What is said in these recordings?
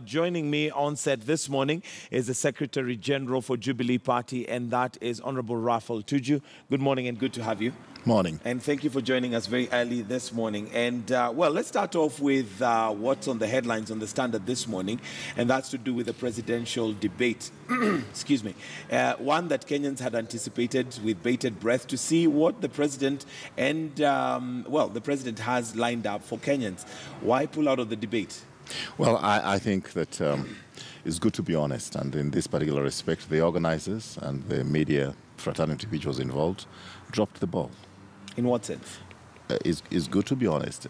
Joining me on set this morning is the Secretary General for Jubilee Party, and that is Honorable Rafael Tuju. Good morning and good to have you. Morning. And thank you for joining us very early this morning. And, well, let's start off with what's on the headlines on the Standard this morning, and that's to do with the presidential debate. Excuse me. One that Kenyans had anticipated with bated breath to see what the president and, well, the president has lined up for Kenyans. Why pull out of the debate? Well, I think that it's good to be honest, and in this particular respect, the organizers and the media fraternity which was involved dropped the ball. In what sense? It's good to be honest.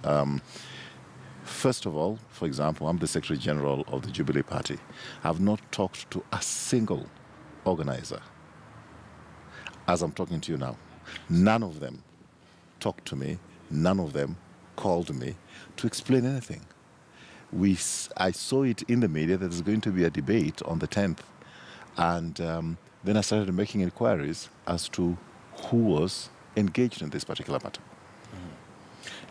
First of all, for example, I'm the Secretary General of the Jubilee Party. I've not talked to a single organizer as I'm talking to you now. None of them talked to me. None of them called me to explain anything. I saw it in the media that there's going to be a debate on the 10th, and then I started making inquiries as to who was engaged in this particular matter.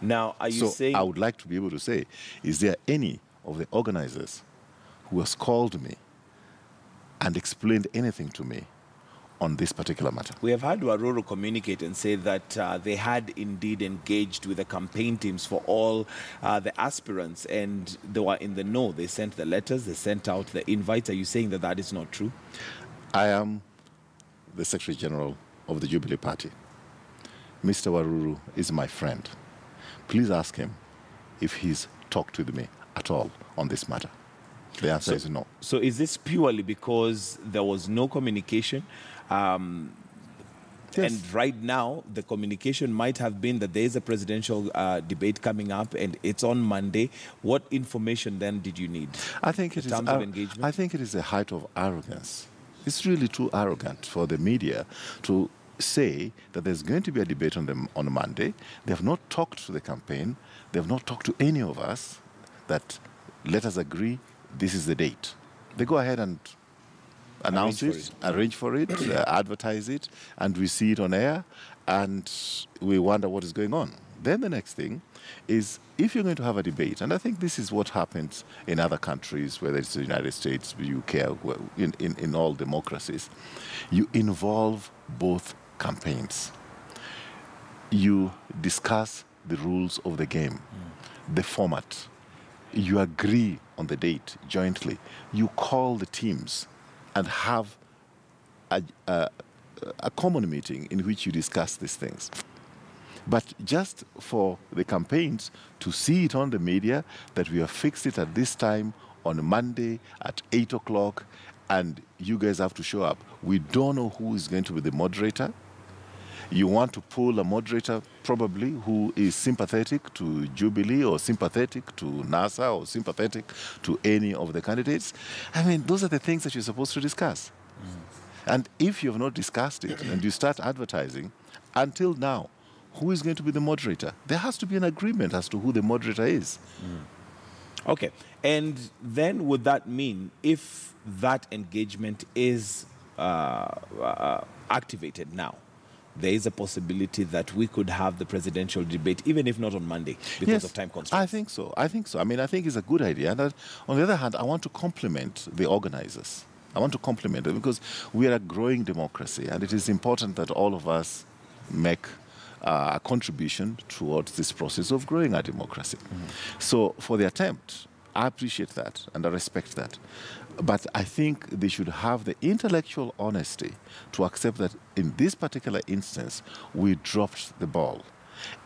Now, are you saying... I would like to be able to say, is there any of the organizers who has called me and explained anything to me on this particular matter? We have had Waruru communicate and say that they had indeed engaged with the campaign teams for all the aspirants, and they were in the know. They sent the letters, they sent out the invites. Are you saying that that is not true? I am the Secretary General of the Jubilee Party. Mr. Waruru is my friend. Please ask him if he's talked with me at all on this matter. The answer is no. So is this purely because there was no communication? Yes. And right now, the communication might have been that there is a presidential debate coming up and it's on Monday. What information then did you need? I think it is terms of engagement? I think it is a height of arrogance. It's really too arrogant for the media to say that there's going to be a debate on Monday. They have not talked to the campaign. They have not talked to any of us that let us agree this is the date. They go ahead and announce it, arrange for it, advertise it, and we see it on air, and we wonder what is going on. Then the next thing is, if you're going to have a debate, and I think this is what happens in other countries, whether it's the United States, the UK, in all democracies, you involve both campaigns. You discuss the rules of the game, the format. You agree on the date jointly. You call the teams and have a common meeting in which you discuss these things. But just for the campaigns to see it on the media that we have fixed it at this time on Monday at 8 o'clock and you guys have to show up, we don't know who is going to be the moderator. You want to pull a moderator probably who is sympathetic to Jubilee or sympathetic to NASA or sympathetic to any of the candidates. I mean, those are the things that you're supposed to discuss. And if you have not discussed it and you start advertising, until now, who is going to be the moderator? There has to be an agreement as to who the moderator is. Okay. And then would that mean if that engagement is activated now, there is a possibility that we could have the presidential debate, even if not on Monday, because of time constraints? I think so. I think so. I mean, I think it's a good idea. And on the other hand, I want to compliment the organizers. I want to compliment them because we are a growing democracy, and it is important that all of us make a contribution towards this process of growing our democracy. So for the attempt, I appreciate that and I respect that. But I think they should have the intellectual honesty to accept that in this particular instance, we dropped the ball.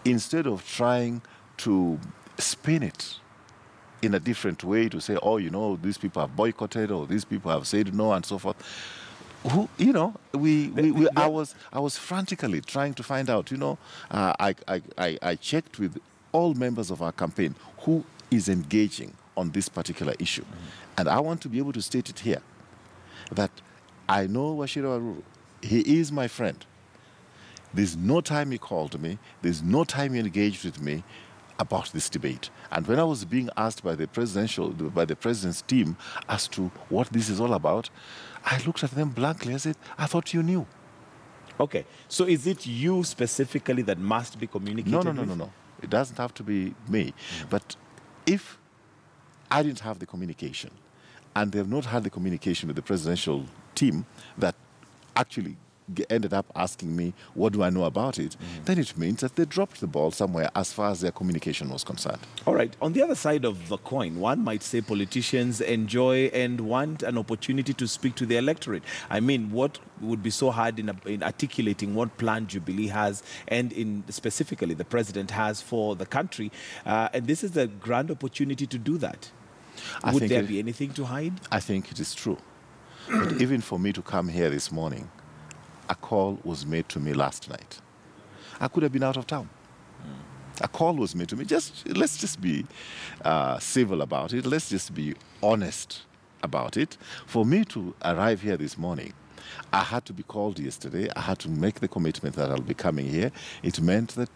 Instead of trying to spin it in a different way to say, oh, you know, these people have boycotted or these people have said no and so forth. Who, you know, I was frantically trying to find out, you know, I checked with all members of our campaign who is engaging on this particular issue. And I want to be able to state it here, that I know Wachira Waruru. He is my friend. There's no time he called me. There's no time he engaged with me about this debate. And when I was being asked by the president's team as to what this is all about, I looked at them blankly. I said, I thought you knew. Okay. So is it you specifically that must be communicated with? No. It doesn't have to be me. But if I didn't have the communication, and they've not had the communication with the presidential team that actually ended up asking me, what do I know about it? Then it means that they dropped the ball somewhere as far as their communication was concerned. All right. On the other side of the coin, one might say politicians enjoy and want an opportunity to speak to the electorate. I mean, what would be so hard in articulating what plan Jubilee has and in specifically the president has for the country? And this is a grand opportunity to do that. Would there be anything to hide? I think it is true. But even for me to come here this morning, a call was made to me last night. I could have been out of town. A call was made to me. Let's just be civil about it. Let's just be honest about it. For me to arrive here this morning, I had to be called yesterday. I had to make the commitment that I'll be coming here. It meant that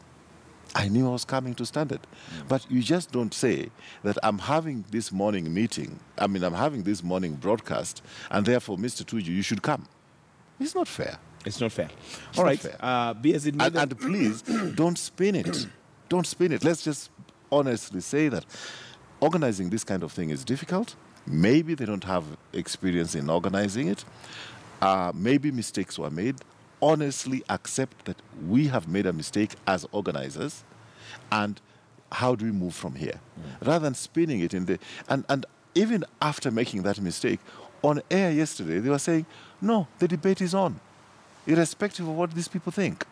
I knew I was coming to Standard. But you just don't say that I'm having this morning meeting, I'm having this morning broadcast, and therefore, Mr. Tuju, you should come. It's not fair. It's not fair. All right. Be as it may. And please, don't spin it. Don't spin it. Let's just honestly say that organizing this kind of thing is difficult. Maybe they don't have experience in organizing it. Maybe mistakes were made. Honestly accept that we have made a mistake as organizers, and how do we move from here? Rather than spinning it in the... And even after making that mistake, on air yesterday, they were saying, no, the debate is on, irrespective of what these people think.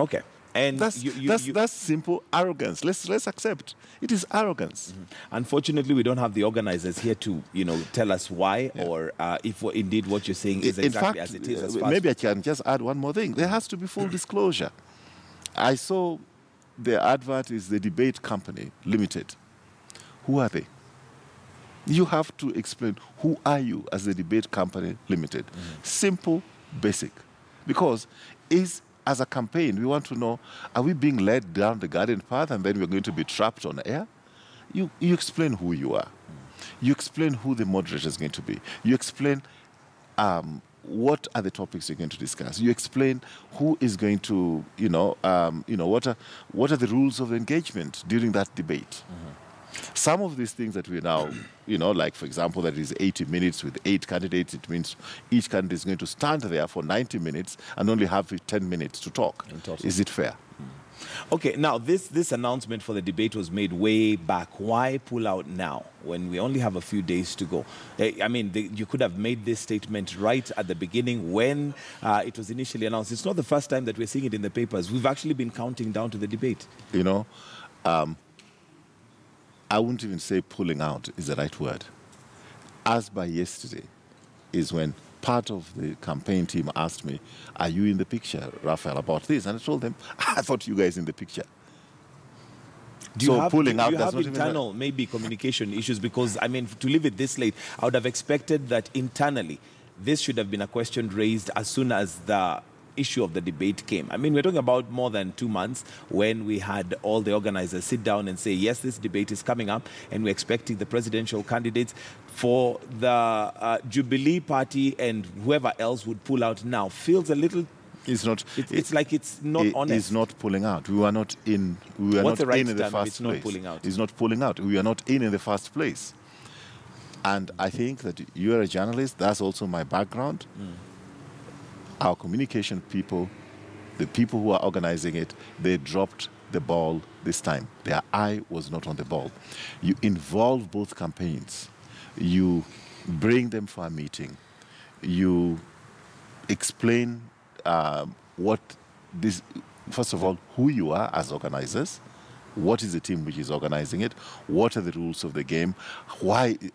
Okay. And that's simple arrogance. Let's accept. It is arrogance. Unfortunately, we don't have the organizers here to, tell us why or if indeed what you're saying is exactly as it is. Maybe I can just add one more thing. There has to be full disclosure. I saw the advert is the Debate Company Limited. Who are they? You have to explain who are you as the Debate Company Limited. Simple, basic. Because as a campaign, we want to know, are we being led down the garden path and then we're going to be trapped on air? You explain who you are. You explain who the moderator is going to be. You explain what are the topics you're going to discuss. You explain who is going to, what are the rules of engagement during that debate. Some of these things that we now, like, for example, that is 80 minutes with 8 candidates, it means each candidate is going to stand there for 90 minutes and only have 10 minutes to talk. Is it fair? Okay, now this announcement for the debate was made way back. Why pull out now when we only have a few days to go? I mean, you could have made this statement right at the beginning when it was initially announced. It's not the first time that we're seeing it in the papers. We've actually been counting down to the debate. I wouldn't even say pulling out is the right word. As by yesterday is when part of the campaign team asked me, are you in the picture, Rafael, about this? And I told them, I thought you guys in the picture. Do you have internal, maybe, communication issues? Because, I mean, to leave it this late, I would have expected that internally this should have been a question raised as soon as the issue of the debate came. I mean, we're talking about more than 2 months when we had all the organizers sit down and say, yes, this debate is coming up, and we're expecting the presidential candidates. For the Jubilee party and whoever else would pull out now feels a little... It's like it's not honest. It's not pulling out. We were not in. We were not in the first place. Not pulling out. It's not pulling out. We are not in the first place. And I think that you are a journalist. That's also my background. Our communication people, the people who are organizing it, they dropped the ball this time. Their eye was not on the ball. You involve both campaigns. You bring them for a meeting. You explain first of all, who you are as organizers. What is the team which is organizing it? What are the rules of the game?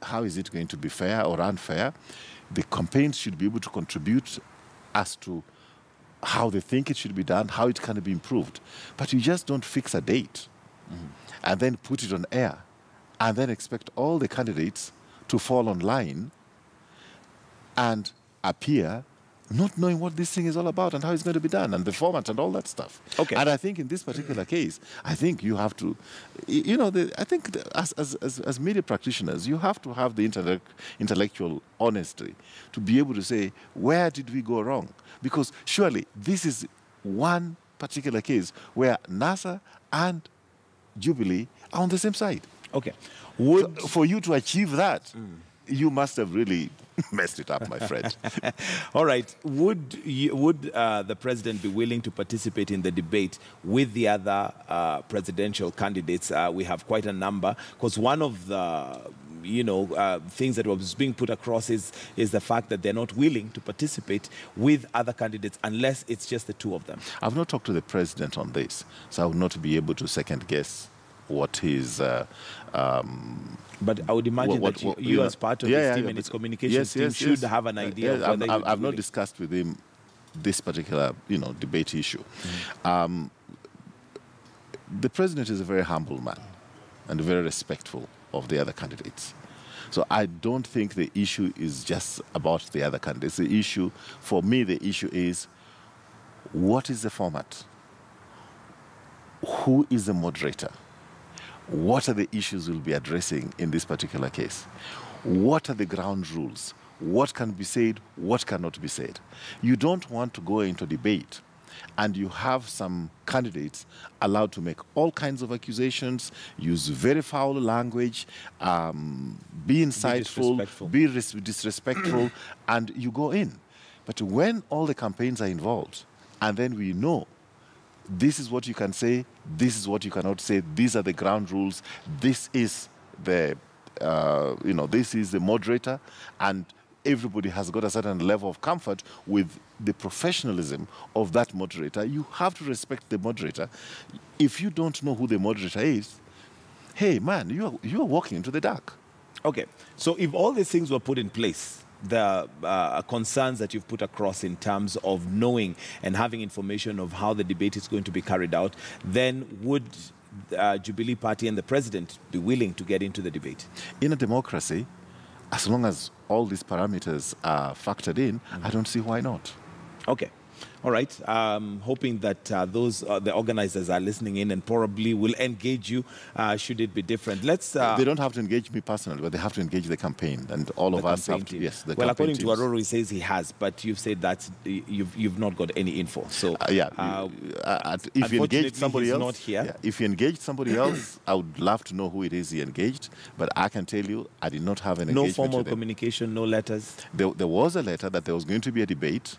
How is it going to be fair or unfair? The campaigns should be able to contribute as to how they think it should be done, how it can be improved. But you just don't fix a date and then put it on air and then expect all the candidates to fall on line and appear not knowing what this thing is all about and how it's going to be done and the format and all that stuff. Okay. And I think in this particular case, I think you have to, I think as media practitioners, you have to have the intellectual honesty to be able to say, where did we go wrong? Because surely this is one particular case where NASA and Jubilee are on the same side. Okay. For you to achieve that, you must have really messed it up, my friend. All right. Would the president be willing to participate in the debate with the other presidential candidates? We have quite a number, because one of the things that was being put across is the fact that they're not willing to participate with other candidates unless it's just the two of them. I've not talked to the president on this, so I would not be able to second guess what his... but I would imagine that you as part of his team and his communications team should have an idea of whether I've not discussed with him this particular, debate issue. The president is a very humble man and very respectful of the other candidates. So I don't think the issue is just about the other candidates. The issue, for me, the issue is, what is the format? Who is the moderator? What are the issues we'll be addressing in this particular case? What are the ground rules? What can be said? What cannot be said? You don't want to go into debate and you have some candidates allowed to make all kinds of accusations, use very foul language, be insightful, be disrespectful, and you go in. But when all the campaigns are involved, and then we know this is what you can say, this is what you cannot say, these are the ground rules, this is the, this is the moderator, and everybody has got a certain level of comfort with the professionalism of that moderator. You have to respect the moderator. If you don't know who the moderator is, hey, man, you are walking into the dark. Okay, so if all these things were put in place, the concerns that you've put across in terms of knowing and having information of how the debate is going to be carried out, then would Jubilee Party and the president be willing to get into the debate? In a democracy, as long as all these parameters are factored in, I don't see why not. Okay. All right. Hoping that the organizers are listening in and probably will engage you should it be different. Let's. They don't have to engage me personally, but they have to engage the campaign, and all of us have to. Yes, the well, according teams. to Aroro, he says he has, but you've said that you've not got any info. So if you engage somebody else, not here. Yeah, if you engage somebody else, I would love to know who it is he engaged. But I can tell you, I did not have an engagement. No formal communication, no letters. There was a letter that there was going to be a debate.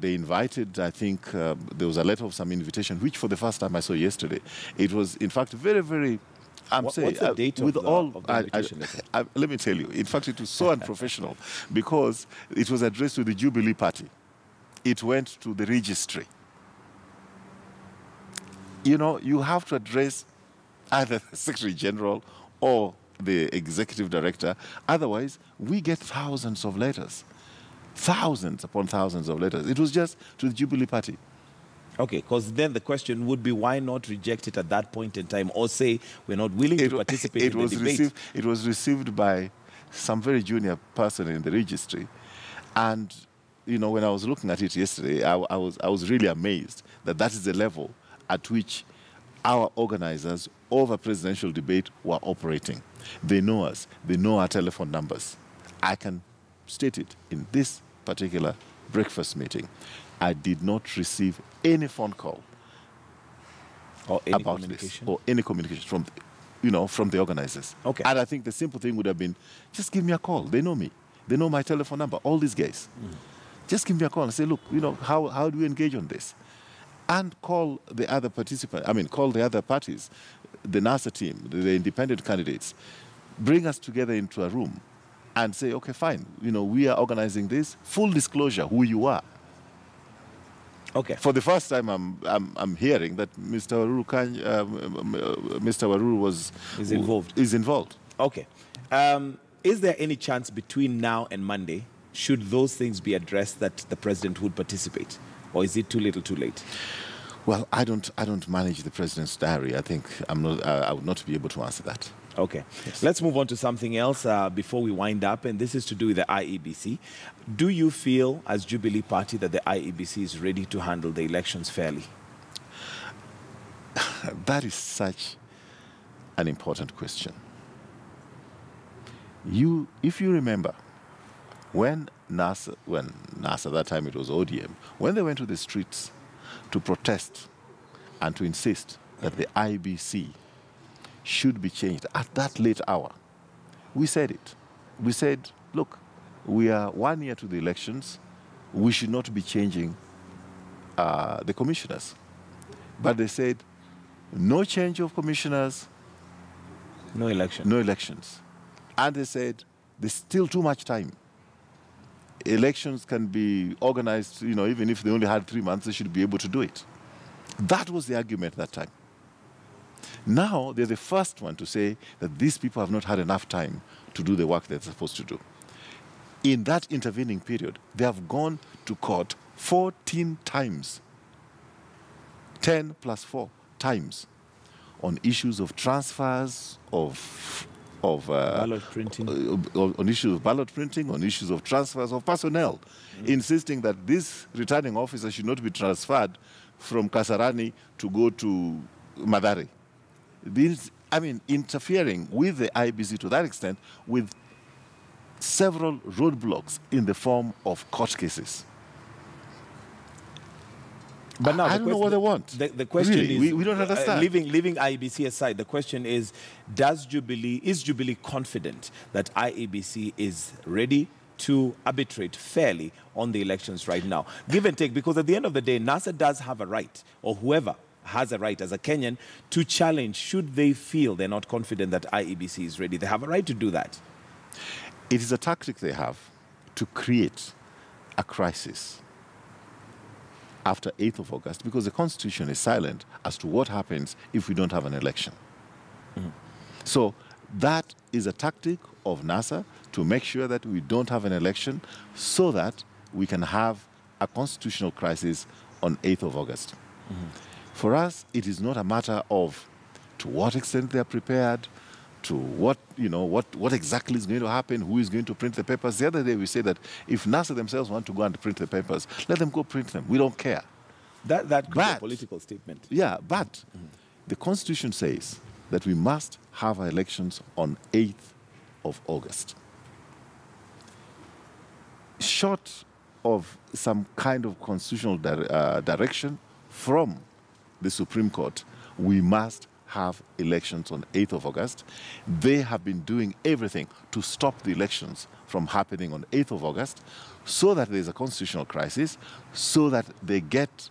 They invited, I think, there was a letter of some invitation, which for the first time I saw yesterday. It was, in fact, very, very, what's the date with of the invitation letter? Let me tell you, in fact, it was so unprofessional because it was addressed to the Jubilee Party. It went to the registry. You have to address either the Secretary General or the Executive Director. Otherwise, we get thousands of letters. Thousands upon thousands of letters. It was just to the Jubilee Party. Okay, because then the question would be, why not reject it at that point in time, or say we're not willing to participate in the debate? It was received by some very junior person in the registry, and when I was looking at it yesterday, I was really amazed that is the level at which our organizers of a presidential debate were operating. They know us. They know our telephone numbers. I can state it in this particular breakfast meeting. I did not receive any phone call or any about this or any communication from the organizers. Okay. And I think the simple thing would have been, just give me a call. They know me. They know my telephone number. All these guys. Just give me a call and say, look, how do we engage on this? And call the other participants. Call the other parties, the NASA team, the independent candidates. Bring us together into a room and say, okay, fine, we are organizing this. Full disclosure, who you are. Okay. For the first time, I'm hearing that Mr. Waruru is involved. Okay. Is there any chance between now and Monday, should those things be addressed, that the president would participate, or is it too little, too late? Well, I don't manage the president's diary. I think I would not be able to answer that. Okay. Yes. Let's move on to something else before we wind up, and this is to do with the IEBC. Do you feel, as Jubilee Party, that the IEBC is ready to handle the elections fairly? That is such an important question. If you remember, when NASA, that time it was ODM, when they went to the streets to protest and to insist that the IEBC should be changed at that late hour, we said it. we said, look, we are 1 year to the elections. We should not be changing the commissioners. But they said, no change of commissioners. No election. No elections. And they said, there's still too much time. Elections can be organized, even if they only had 3 months, they should be able to do it. That was the argument at that time. Now, they're the first one to say that these people have not had enough time to do the work they're supposed to do. In that intervening period, they have gone to court 14 times, 10 plus 4 times, on issues of transfers, of ballot printing, on issues of ballot printing, on issues of transfers of personnel, insisting that this returning officer should not be transferred from Kasarani to go to Madari. Interfering with the IEBC to that extent, with several roadblocks in the form of court cases. But now I don't know what they want. The question really, is, we don't understand. Leaving IEBC aside, the question is Jubilee confident that IEBC is ready to arbitrate fairly on the elections right now? Give and take, because at the end of the day, NASA does have a right, or whoever has a right as a Kenyan, to challenge should they feel they're not confident that IEBC is ready. They have a right to do that. It is a tactic they have to create a crisis after 8th of August, because the Constitution is silent as to what happens if we don't have an election. So that is a tactic of NASA to make sure that we don't have an election so that we can have a constitutional crisis on 8th of August. For us, it is not a matter of to what extent they are prepared, to what exactly is going to happen, who is going to print the papers. The other day we said that if NASA themselves want to go and print the papers, let them go print them. We don't care. That could be a political statement. Yeah, but the Constitution says that we must have our elections on 8th of August. Short of some kind of constitutional direction from the Supreme Court, we must have elections on 8th of August. They have been doing everything to stop the elections from happening on 8th of August so that there's a constitutional crisis, so that they get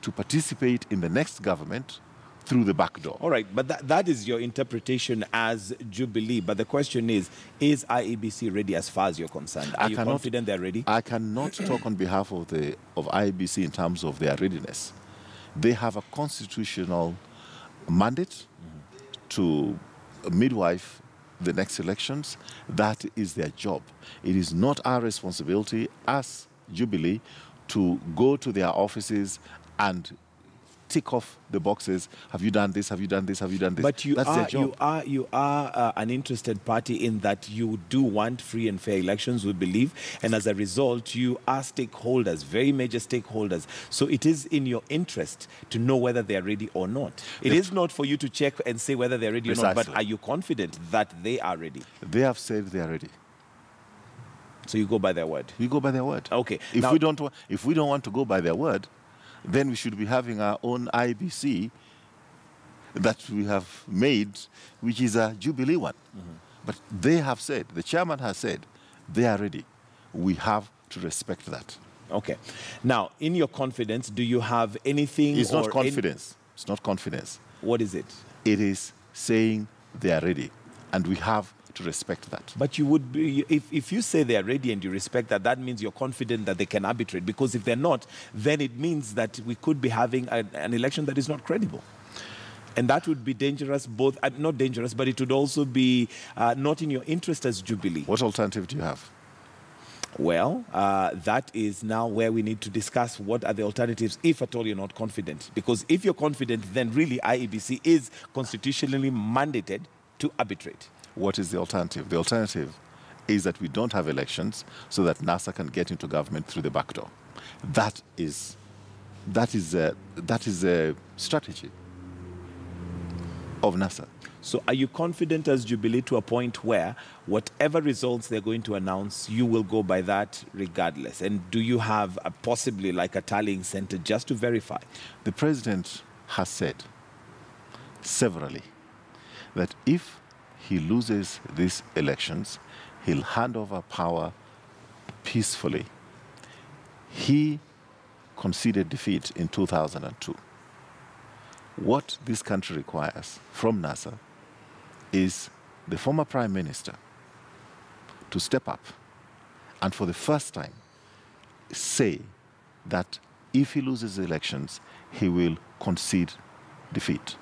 to participate in the next government through the back door. All right, but that is your interpretation as Jubilee. But the question is IEBC ready as far as you're concerned? Are you confident they're ready? I cannot talk on behalf of IEBC in terms of their readiness. They have a constitutional mandate to midwife the next elections. That is their job. It is not our responsibility as Jubilee to go to their offices and tick off the boxes. Have you done this? Have you done this? Have you done this? But That's their job. you are an interested party in that you do want free and fair elections, we believe, and as a result, you are stakeholders, very major stakeholders. So it is in your interest to know whether they are ready or not. It is not for you to check and say whether they're ready or not, but are you confident that they are ready? They have said they are ready. So you go by their word? We go by their word. Okay. If we don't want to go by their word, then we should be having our own IEBC that we have made, which is a Jubilee one. But they have said, the chairman has said, they are ready. We have to respect that. Okay. Now, in your confidence, do you have anything? It's not confidence. It's not confidence. What is it? It is saying they are ready, and we have to respect that. But you would be, if you say they are ready and you respect that, that means you're confident that they can arbitrate. Because if they're not, then it means that we could be having an election that is not credible. And that would be dangerous, not dangerous, but it would also be not in your interest as Jubilee. What alternative do you have? Well, that is now where we need to discuss what are the alternatives, if at all you're not confident. Because if you're confident, then really IEBC is constitutionally mandated to arbitrate. What is the alternative? The alternative is that we don't have elections so that NASA can get into government through the back door. That is a strategy of NASA. So are you confident as Jubilee to a point where whatever results they're going to announce, you will go by that regardless? And do you have possibly like a tallying center just to verify? The president has said severally that if he loses these elections, He'll hand over power peacefully. He conceded defeat in 2002. What this country requires from NASA is the former Prime Minister to step up and for the first time say that if he loses the elections, he will concede defeat.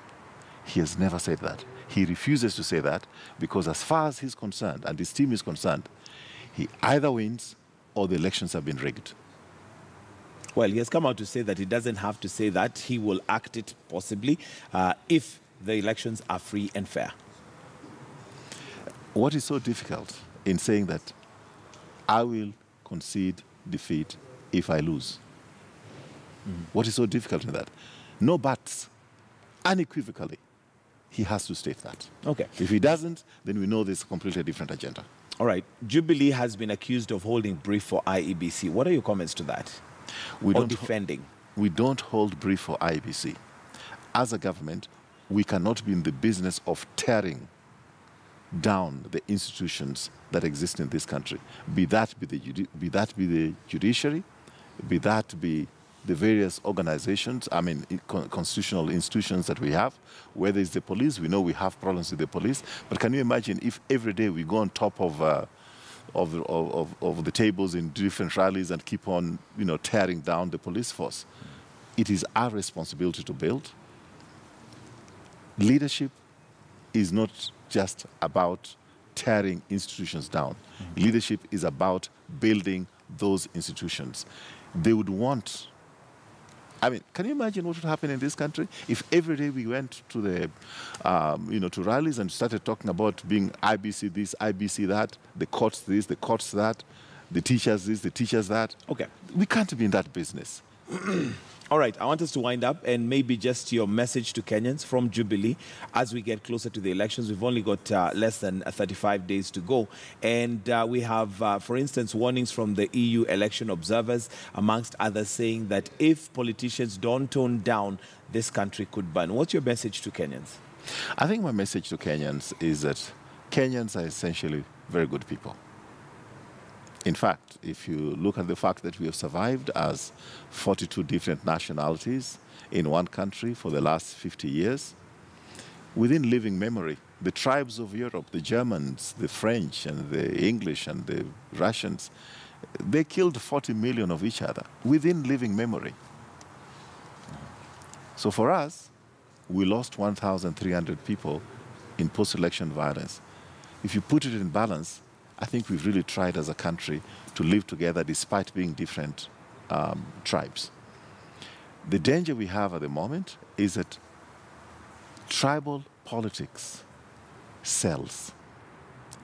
He has never said that. He refuses to say that because as far as he's concerned and his team is concerned, he either wins or the elections have been rigged. Well, he has come out to say that he doesn't have to say that. He will act it possibly if the elections are free and fair. What is so difficult in saying that I will concede defeat if I lose? What is so difficult in that? No buts. Unequivocally, he has to state that. Okay. If he doesn't, then we know there's a completely different agenda. All right. Jubilee has been accused of holding brief for IEBC. What are your comments to that? We or defending? We don't hold brief for IEBC. As a government, we cannot be in the business of tearing down the institutions that exist in this country. Be that be the judiciary, be that be the various organizations, constitutional institutions that we have, whether it's the police. We know we have problems with the police, but can you imagine if every day we go on top of the tables in different rallies and keep on, tearing down the police force? It is our responsibility to build. Leadership is not just about tearing institutions down. Leadership is about building those institutions. They would want, can you imagine what would happen in this country if every day we went to the, to rallies and started talking about being IBC this, IBC that, the courts this, the courts that, the teachers this, the teachers that? Okay. We can't be in that business. All right, I want us to wind up and maybe just your message to Kenyans from Jubilee as we get closer to the elections. We've only got less than 35 days to go. And we have, for instance, warnings from the EU election observers, amongst others, saying that if politicians don't tone down, this country could burn. What's your message to Kenyans? I think my message to Kenyans is that Kenyans are essentially very good people. In fact, if you look at the fact that we have survived as 42 different nationalities in one country for the last 50 years, within living memory, the tribes of Europe, the Germans, the French, and the English, and the Russians, they killed 40 million of each other within living memory. So for us, we lost 1,300 people in post-election violence. If you put it in balance, I think we've really tried as a country to live together despite being different tribes. The danger we have at the moment is that tribal politics sells.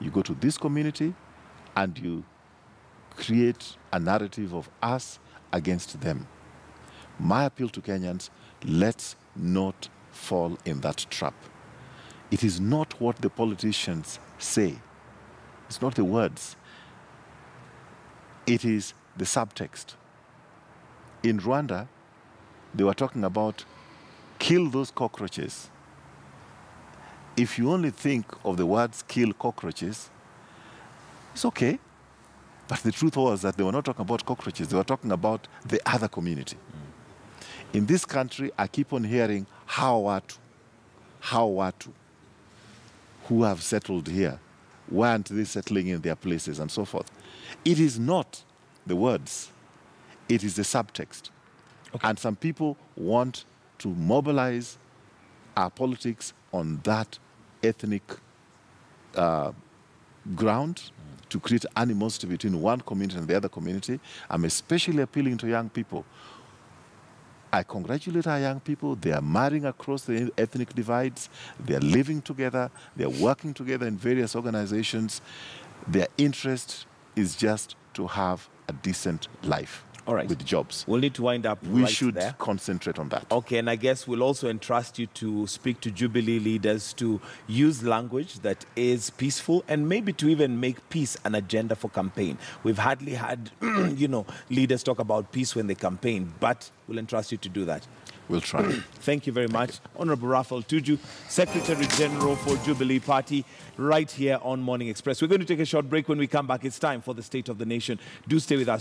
You go to this community and you create a narrative of us against them. My appeal to Kenyans, let's not fall in that trap. It is not what the politicians say. It's not the words. It is the subtext. In Rwanda, they were talking about kill those cockroaches. If you only think of the words kill cockroaches, it's okay. But the truth was that they were not talking about cockroaches. They were talking about the other community. In this country, I keep on hearing how watu, who have settled here. Why aren't they settling in their places and so forth? It is not the words. It is the subtext. Okay. And some people want to mobilize our politics on that ethnic ground to create animosity between one community and the other community. I'm especially appealing to young people. I congratulate our young people. They are marrying across the ethnic divides. They are living together. They are working together in various organizations. Their interest is just to have a decent life. All right. With jobs. We'll need to wind up We should concentrate on that. Okay, and I guess we'll also entrust you to speak to Jubilee leaders to use language that is peaceful and maybe to even make peace an agenda for campaign. We've hardly had, leaders talk about peace when they campaign, but we'll entrust you to do that. We'll try. Thank you very much. Honorable Rafael Tuju, Secretary General for Jubilee Party, right here on Morning Express. We're going to take a short break. When we come back, it's time for the State of the Nation. Do stay with us.